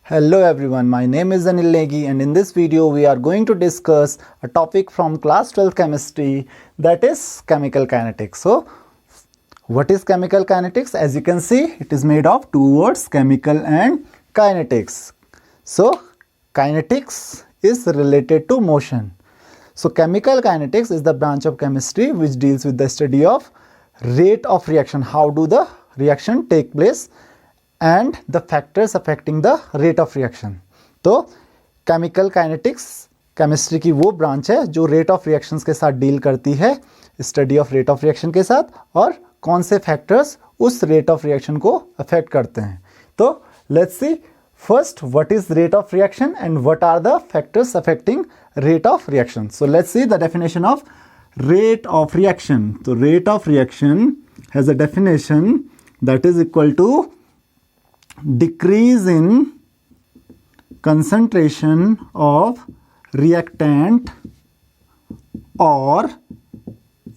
Hello everyone, my name is Anil Negi and in this video we are going to discuss a topic from class 12 chemistry, that is chemical kinetics. So what is chemical kinetics? As you can see, it is made of two words, chemical and kinetics. So kinetics is related to motion. So chemical kinetics is the branch of chemistry which deals with the study of rate of reaction, how do the reaction take place and the factors affecting the rate of reaction. तो chemical kinetics chemistry की वो branch है जो rate of reactions के साथ deal करती है, study of rate of reaction के साथ, और कौन से फैक्टर्स उस रेट ऑफ रिएक्शन को अफेक्ट करते हैं. तो let's see first what is rate of reaction and what are the factors affecting rate of reaction. So let's see the definition of rate of reaction. तो rate of reaction has a definition that is equal to decrease in concentration of reactant or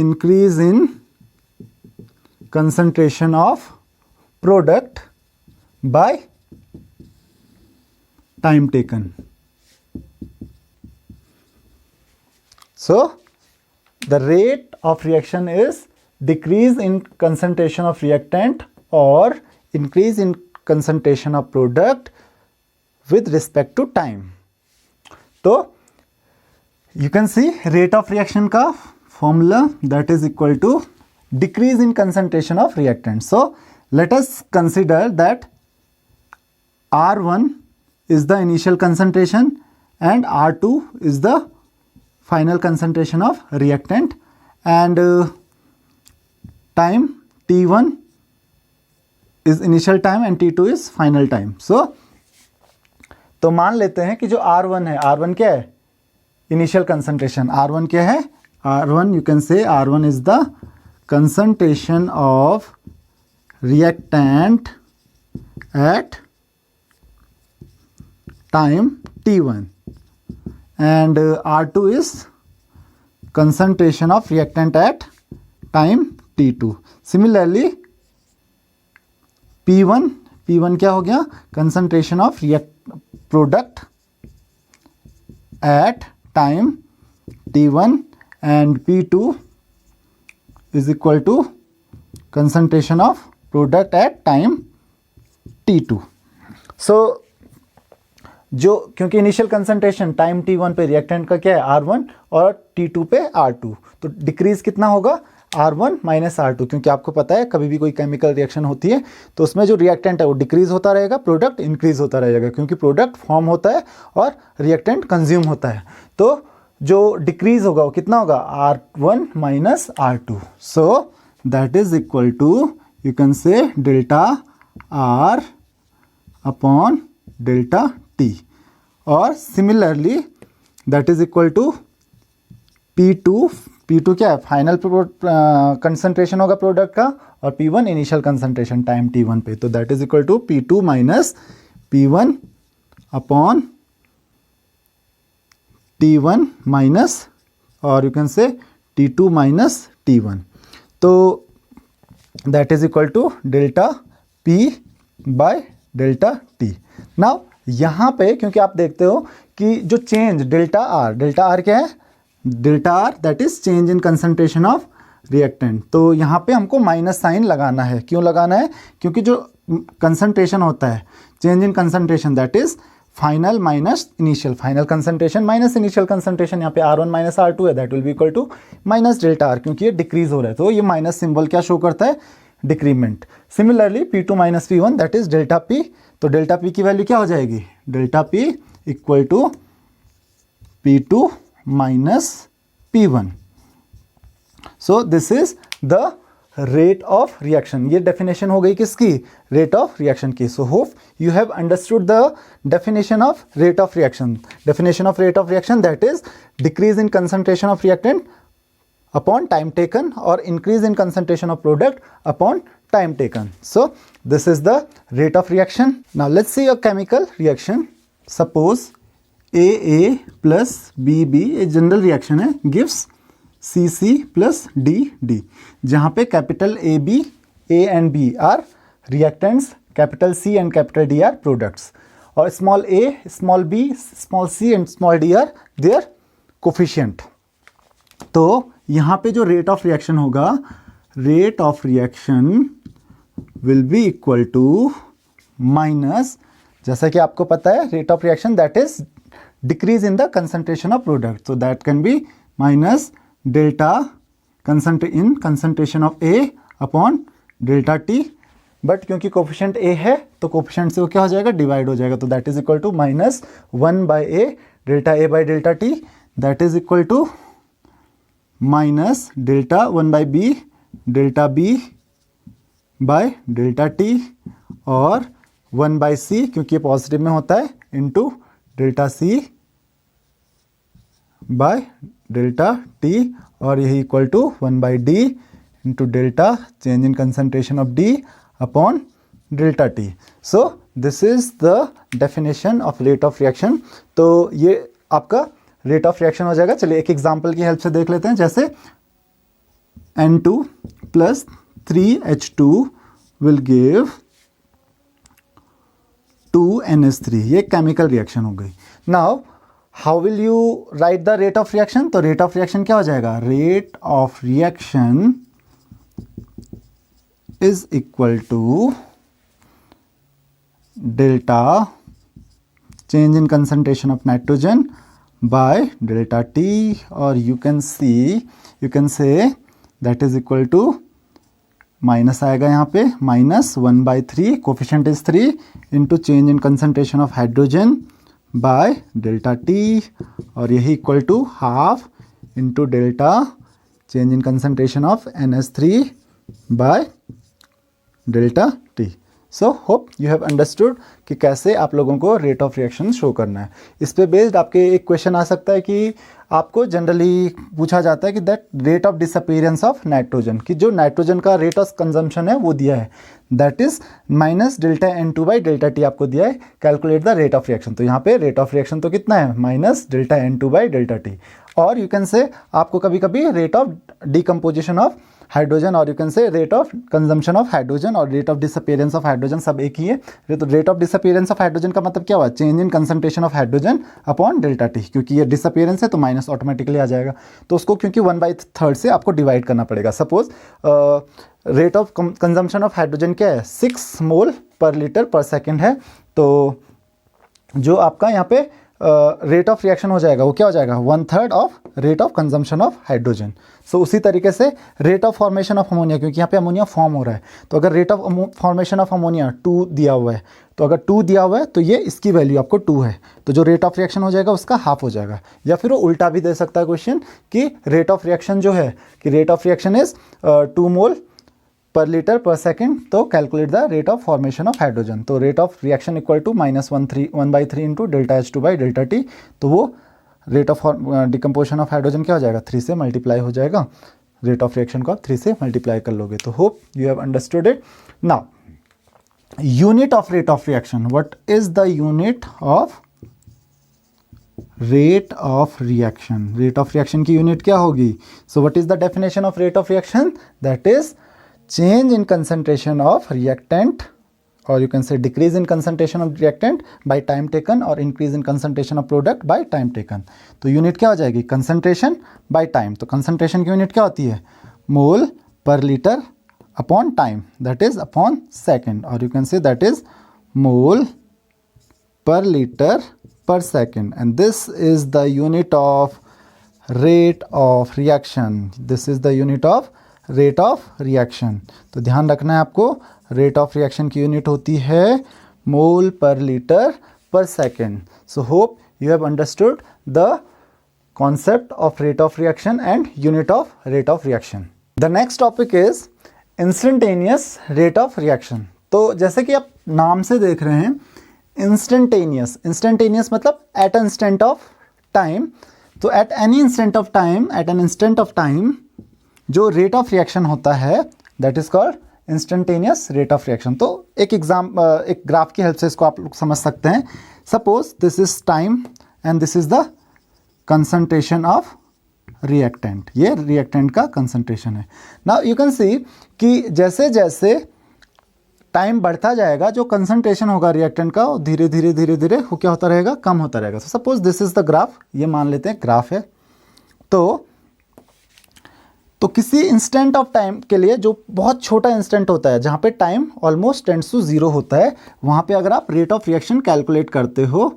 increase in concentration of product by time taken. So the rate of reaction is decrease in concentration of reactant or increase in concentration of product with respect to time. तो you can see rate of reaction का formula that is equal to decrease in concentration of reactant. So let us consider that R1 is the initial concentration and R2 is the final concentration of reactant and time T1 is initial time and T2 is final time. So तो मान लेते हैं कि जो R1 है, R1 क्या है? Initial concentration. R1 क्या है? R1 you can say R1 is the concentration of reactant at time T1 and R2 is concentration of reactant at time T2. Similarly P1 क्या हो गया? Concentration of product at time T1 and P2 is equal to concentration of product at time T2. So जो क्योंकि initial concentration time T1 पे reactant का क्या है? R1 और T2 पे R2, तो डिक्रीज कितना होगा? R1 माइनस R2, क्योंकि आपको पता है कभी भी कोई केमिकल रिएक्शन होती है तो उसमें जो रिएक्टेंट है वो डिक्रीज होता रहेगा, प्रोडक्ट इंक्रीज होता रहेगा, क्योंकि प्रोडक्ट फॉर्म होता है और रिएक्टेंट कंज्यूम होता है. तो जो डिक्रीज होगा वो कितना होगा? R1 minus R2. So that is equal to you can say delta R upon delta T, और similarly that is equal to P2 क्या है? फाइनल कंसंट्रेशन होगा प्रोडक्ट का, और P1 initial concentration time T1 पे. तो that is equal to P2 minus P1 upon T1 minus, और you can say T2 minus T1. तो that is equal to delta P by delta T. Now यहाँ पे क्योंकि आप देखते हो कि जो चेंज डेल्टा आर क्या है? Delta R that is change in concentration of reactant. तो यहाँ पे हमको माइनस साइन लगाना है. क्यों लगाना है? क्योंकि जो कंसंट्रेशन होता है, change in concentration that is final minus initial, final concentration minus initial concentration. यहाँ पे R1 माइनस R2 है, that will be equal to minus delta R, क्योंकि ये डिक्रीज हो रहा है. तो ये माइनस सिंबल क्या शो करता है? Decrement. Similarly P2 minus P1 that is delta P. तो डेल्टा P की वैल्यू क्या हो जाएगी? Delta P equal to P2 minus P1. So this is the rate of reaction. ये डेफिनेशन हो गई किसकी? रेट ऑफ रिएक्शन की. So hope you have understood the definition of rate of reaction. Definition of rate of reaction that is decrease in concentration of reactant upon time taken or increase in concentration of product upon time taken. So this is the rate of reaction. Now let's see a chemical reaction. Suppose AA plus BB एक general reaction है, gives CC plus DD, जहाँ पे capital A and B are reactants, capital C and capital D are products. और small a, small b, small c and small d are their coefficient. तो यहाँ पे जो rate of reaction होगा, rate of reaction will be equal to minus, जैसा कि आपको पता है rate of reaction that is decrease in the concentration of product, so that can be minus delta concentration of A upon delta T. But क्योंकि coefficient ए है तो coefficient से वो क्या हो जाएगा, डिवाइड हो जाएगा, तो that is equal to minus 1 by A delta A by delta T, that is equal to minus delta 1 by B delta B by delta T और 1 बाई सी, क्योंकि ये पॉजिटिव में होता है, into delta C by delta T, और यही equal to 1 by D into delta change in concentration of D upon delta T. So this is the definition of rate of reaction. तो ये आपका रेट ऑफ रिएक्शन हो जाएगा। चलिए एक example की हेल्प से देख लेते हैं, जैसे N2 plus 3H2 will give 2NH3, ये केमिकल रिएक्शन हो गई। Now how will you write the rate of reaction? तो रेट ऑफ रिएक्शन क्या हो जाएगा, rate of reaction is equal to delta change in concentration of nitrogen by delta T, और you can say that is equal to minus आएगा यहाँ पे, minus 1 by 3, coefficient is 3, into change in concentration of hydrogen by delta T, और यही equal to half into delta change in concentration of NH3 bye delta T. So hope you have understood कि कैसे आप लोगों को rate of reaction show करना है। इस पे बेस्ड आपके एक क्वेश्चन आ सकता है कि आपको जनरली पूछा जाता है कि that rate of disappearance of nitrogen, कि जो नाइट्रोजन का रेट ऑफ कंजम्पशन है वो दिया है, that is minus delta N2 by delta T आपको दिया है, calculate the rate of reaction. तो यहाँ पे रेट ऑफ रिएक्शन तो कितना है, minus delta N2 by delta T. और यू कैन से आपको कभी कभी rate of decomposition of hydrogen, और you can say rate of consumption of hydrogen और rate of disappearance of hydrogen, सब एक ही है। तो rate of disappearance of hydrogen का मतलब क्या हुआ, change in concentration of hydrogen upon delta T, क्योंकि ये डिसअपीयरेंस है तो माइनस ऑटोमेटिकली आ जाएगा। तो उसको क्योंकि 1/3 से आपको डिवाइड करना पड़ेगा। Suppose rate of consumption of hydrogen क्या है, 6 मोल पर लीटर पर सेकेंड है, तो जो आपका यहाँ पे रेट ऑफ रिएक्शन हो जाएगा वो क्या हो जाएगा, 1/3 of rate of consumption of hydrogen. So उसी तरीके से rate of formation of ammonia, क्योंकि यहाँ पे अमोनिया फॉर्म हो रहा है, तो अगर rate of formation of ammonia 2 दिया हुआ है, तो अगर 2 दिया हुआ है तो ये इसकी वैल्यू आपको 2 है, तो जो रेट ऑफ रिएक्शन हो जाएगा उसका हाफ हो जाएगा। या फिर वो उल्टा भी दे सकता है क्वेश्चन कि रेट ऑफ रिएक्शन जो है, कि rate of reaction is 2 mole per litre per second, तो calculate the rate of formation of hydrogen. तो rate of reaction equal to minus 1/3 into delta H2 by delta T, तो वो rate of decomposition of hydrogen क्या हो जाएगा, 3 से multiply हो जाएगा। रेट ऑफ रिएक्शन को आप 3 से मल्टीप्लाई कर लोगे। तो hope you have understood it. Now unit of rate of reaction, what is the unit of rate of reaction? Rate of reaction की यूनिट क्या होगी? So what is the definition of rate of reaction? That is change in concentration of reactant, or you can say decrease in concentration of reactant by time taken, or increase in concentration of product by time taken। तो unit क्या हो जाएगी, concentration by time। तो concentration की unit क्या होती है, mole per litre upon time, that is upon second, और you can say that is mole per litre per second, and this is the unit of rate of reaction। This is the unit of rate of reaction. तो ध्यान रखना है आपको, rate of reaction की unit होती है mole per litre per second. So hope you have understood the concept of rate of reaction and unit of rate of reaction. The next topic is instantaneous rate of reaction. तो जैसे कि आप नाम से देख रहे हैं, इंस्टेंटेनियस मतलब एट इंस्टेंट ऑफ टाइम। तो at any instant of time, at an instant of time जो रेट ऑफ रिएक्शन होता है that is called instantaneous rate of reaction. तो एक ग्राफ की हेल्प से इसको आप लोग समझ सकते हैं। Suppose this is time and this is the concentration of reactant, ये रिएक्टेंट का कंसंट्रेशन है। नाउ यू कैन सी कि जैसे जैसे टाइम बढ़ता जाएगा, जो कंसंट्रेशन होगा रिएक्टेंट का वो धीरे धीरे धीरे धीरे वो क्या होता रहेगा, कम होता रहेगा। So suppose this is the graph, ये मान लेते हैं ग्राफ है। तो किसी इंस्टेंट ऑफ टाइम के लिए जो बहुत छोटा इंस्टेंट होता है, जहाँ पे टाइम ऑलमोस्ट टेंड्स टू 0 होता है, वहाँ पे अगर आप रेट ऑफ रिएक्शन कैलकुलेट करते हो,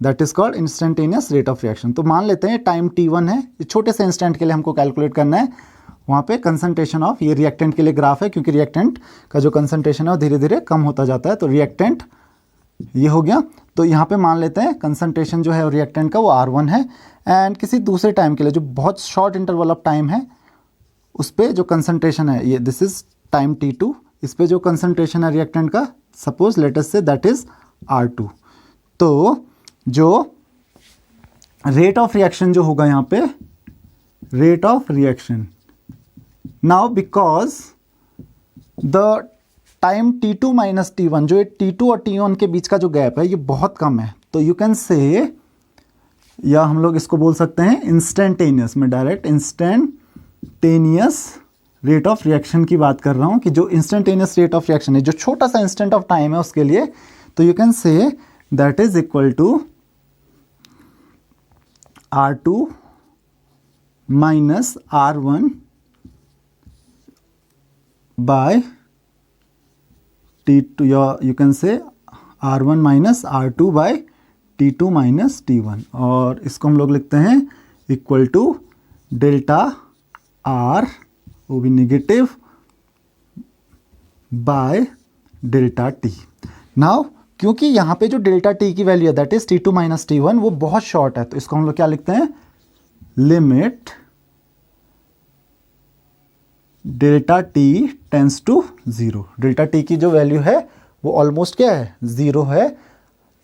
that is called instantaneous rate of reaction. तो मान लेते हैं टाइम t1 है, छोटे से इंस्टेंट के लिए हमको कैलकुलेट करना है। वहाँ पे कंसंट्रेशन ऑफ, ये रिएक्टेंट के लिए ग्राफ है, क्योंकि रिएक्टेंट का जो कंसंट्रेशन है वो धीरे धीरे कम होता जाता है। तो रिएक्टेंट ये हो गया। तो यहाँ पे मान लेते हैं कंसंट्रेशन जो है रिएक्टेंट का वो R1 है, एंड किसी दूसरे टाइम के लिए जो बहुत शॉर्ट इंटरवल ऑफ टाइम है, उस पर जो कंसंट्रेशन है, ये दिस इज टाइम t2, इस पे जो कंसंट्रेशन है रिएक्टेंट का, सपोज लेट अस से दैट इज R2। तो जो रेट ऑफ रिएक्शन जो होगा यहाँ पे, rate of reaction, now because the time t2 minus t1, जो ये t2 और t1 के बीच का जो गैप है ये बहुत कम है, तो यू कैन से, या हम लोग इसको बोल सकते हैं इंस्टेंटेनियस, में direct instantaneous rate of reaction की बात कर रहा हूँ, कि जो इंस्टेंटेनियस रेट ऑफ रिएक्शन है, जो छोटा सा इंस्टेंट ऑफ टाइम है उसके लिए, तो you can say that is equal to R2 minus R1 by T2, या यू कैन से R1 minus R2 bye T2 minus T1, और इसको हम लोग लिखते हैं इक्वल टू डेल्टा R, वो भी negative, bye delta T। Now क्योंकि यहाँ पे जो डेल्टा T की वैल्यू है that is T2 minus T1, वो बहुत शॉर्ट है, तो इसको हम लोग क्या लिखते हैं, limit delta T tends to 0। Delta T की जो वैल्यू है वो ऑलमोस्ट क्या है, 0 है।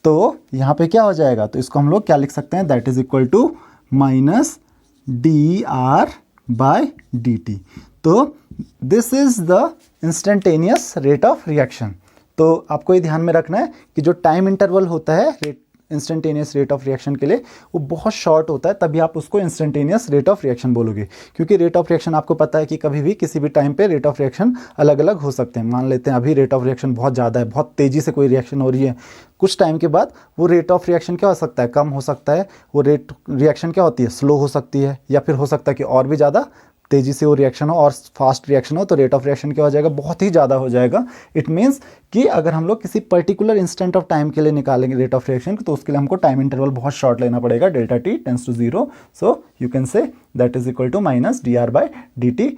तो यहाँ पे क्या हो जाएगा, तो इसको हम लोग क्या लिख सकते हैं, that is equal to minus dr by dt। तो this is the instantaneous rate of reaction. तो आपको ये ध्यान में रखना है कि जो टाइम इंटरवल होता है इंस्टेंटेनियस रेट ऑफ रिएक्शन के लिए, वो बहुत शॉर्ट होता है, तभी आप उसको इंस्टेंटेनियस रेट ऑफ रिएक्शन बोलोगे। क्योंकि रेट ऑफ रिएक्शन आपको पता है कि कभी भी किसी भी टाइम पे रेट ऑफ रिएक्शन अलग अलग हो सकते हैं। मान लेते हैं अभी रेट ऑफ रिएक्शन बहुत ज़्यादा है, बहुत तेज़ी से कोई रिएक्शन हो रही है, कुछ टाइम के बाद वो रेट ऑफ रिएक्शन क्या हो सकता है, कम हो सकता है। वो रेट रिएक्शन क्या होती है, स्लो हो सकती है, या फिर हो सकता है कि और भी ज़्यादा तेज़ी से वो रिएक्शन हो और फास्ट रिएक्शन हो, तो रेट ऑफ रिएक्शन क्या हो जाएगा, बहुत ही ज़्यादा हो जाएगा। इट मीन्स कि अगर हम लोग किसी पर्टिकुलर इंस्टेंट ऑफ टाइम के लिए निकालेंगे रेट ऑफ रिएक्शन, तो उसके लिए हमको टाइम इंटरवल बहुत शॉर्ट लेना पड़ेगा, delta T tends to 0। So you can say that is equal to minus dr by dt।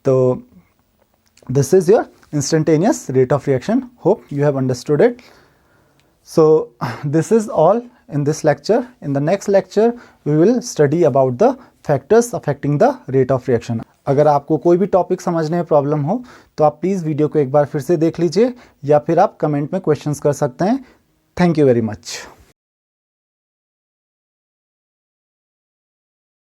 तो this is your instantaneous rate of reaction. Hope you have understood it. So this is all in this lecture. In the next lecture we will study about the factors affecting the rate of reaction. अगर आपको कोई भी topic समझने में problem हो तो आप please video को एक बार फिर से देख लीजिए, या फिर आप कमेंट में क्वेश्चंस कर सकते हैं। Thank you very much.